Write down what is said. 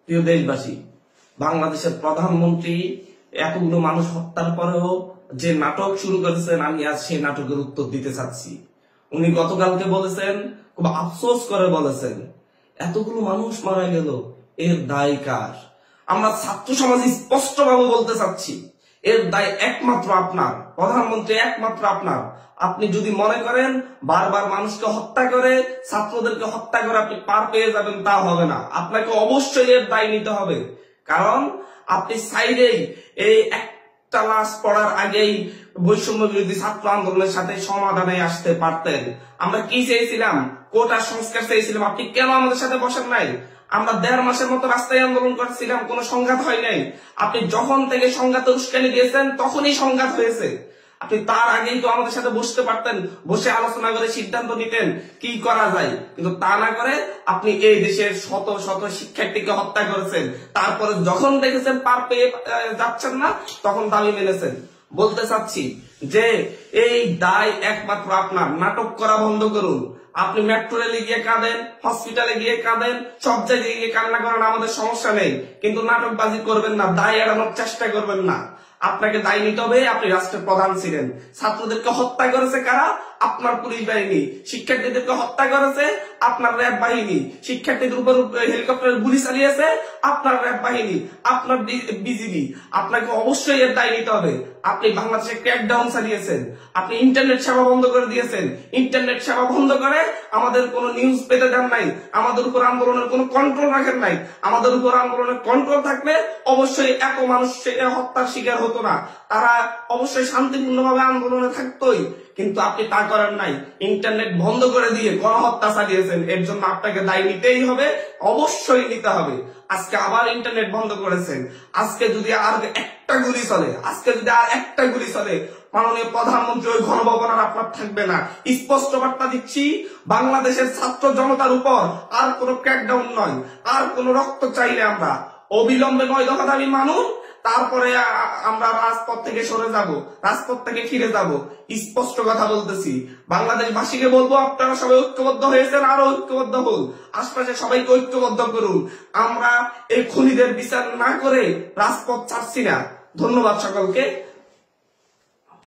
প্রিয় দেশবাসী, বাংলাদেশের প্রধানমন্ত্রী এতগুলো মানুষ হত্যার পরেও যে নাটক শুরু করেছেন, আমি আজ সেই নাটকের উত্তর দিতে চাচ্ছি। উনি গতকালকে বলেছেন, খুব আফসোস করে বলেছেন, এতগুলো মানুষ মারা গেল, এর দায় কার? আমরা ছাত্র সমাজ স্পষ্টভাবে বলতে চাচ্ছি, এর দায় একমাত্র আপনার, প্রধানমন্ত্রী একমাত্র আপনার। আপনি যদি মনে করেন বারবার মানুষকে হত্যা করে, ছাত্রদেরকে হত্যা করে আপনি পার পেয়ে যাবেন, তা হবে না। আপনাকে অবশ্যই এর দায় নিতে হবে। কারণ আপনি চাইলেই এই একটা লাশ পড়ার আগেই বৈষম্য বিরোধী ছাত্র আন্দোলনের সাথে সমাধানে আসতে পারতেন। আমরা কি চেয়েছিলাম? কোটা সংস্কার চেয়েছিলাম। আপনি কেন আমাদের সাথে বসেন নাই? আমরা 1.5 মাসের মতো রাস্তায় আন্দোলন করছিলাম, কোনো সংঘাত হয় নাই। আপনি যখন থেকে সংঘাতে উস্কানি দিয়েছেন তখনই সংঘাত হয়েছে। আপনি তার আগেই তো আমাদের সাথে বসতে পারতেন, বসে আলোচনা করে সিদ্ধান্ত নিতেন কি করা যায়। কিন্তু তা না করে আপনি এই দেশের শত শত শিক্ষার্থীকে হত্যা করেছেন। তারপরে যখন দেখেছেন পার পেয়ে যাচ্ছেন না, তখন দাবি মেনেছেন। বলতে চাচ্ছি যে এই দায় একমাত্র আপনার। নাটক করা বন্ধ করুন। আপনি মেট্রো রেলে গিয়ে কাঁদেন, হসপিটালে গিয়ে কাঁদেন, সব জায়গায় গিয়ে কান্না করেন, আমাদের সমস্যা নেই। কিন্তু নাটকবাজি করবেন না, দায় এড়ানোর চেষ্টা করবেন না। আপনাকে দায় নিতে হবে। আপনি রাষ্ট্রের প্রধান ছিলেন। ছাত্রদেরকে হত্যা করেছে কারা? আপনার পুলিশ বাহিনী। শিক্ষার্থীদেরকে হত্যা করেছে আপনার র্যাব বাহিনী। শিক্ষার্থীদের উপর হেলিকপ্টারের গুলি চালিয়েছে আপনার র্যাব বাহিনী, আপনার বিজিবি। আপনাকে অবশ্যই এর দায় নিতে হবে। আপনি বাংলাদেশে ক্র্যাকডাউন চালিয়েছেন, আপনি ইন্টারনেট সেবা বন্ধ করে দিয়েছেন। ইন্টারনেট সেবা বন্ধ করে আমাদের কোনো নিউজ পেতে দেন নাই, আমাদের উপর আন্দোলনের কোনো কন্ট্রোল রাখেন নাই। আমাদের উপর আন্দোলনের কন্ট্রোল থাকলে অবশ্যই এত মানুষ হত্যার শিকার হতো না, তারা অবশ্যই শান্তিপূর্ণভাবে আন্দোলনে থাকতোই। কিন্তু আপনি তা করেন নাই, ইন্টারনেট বন্ধ করে দিয়ে গণহত্যা চালিয়েছেন। এর জন্য আপনাকে দায় নিতেই হবে, অবশ্যই নিতে হবে। আজকে আবার ইন্টারনেট বন্ধ করেছেন। আজকে যদি আর একটা গুলি চলে, মাননীয় প্রধানমন্ত্রী ওই গণভবন আর আপনার থাকবে না। স্পষ্ট বার্তা দিচ্ছি, বাংলাদেশের ছাত্র জনতার উপর আর কোনো ক্র্যাকডাউন নয়, আর কোনো রক্ত চাইলে আমরা অবিলম্বে 9 দফা দাবি মানুন, তারপরে আমরা রাজপথ থেকে সরে যাব, রাজপথ থেকে ফিরে যাব। স্পষ্ট কথা বলতেছি, বাংলাদেশবাসীকে বলবো, আপনারা সবাই ঐক্যবদ্ধ হয়েছেন, আরো ঐক্যবদ্ধ হন, আশপাশে সবাইকে ঐক্যবদ্ধ করুন। আমরা এই খুনিদের বিচার না করে রাজপথ ছাড়ছি না। ধন্যবাদ সকলকে।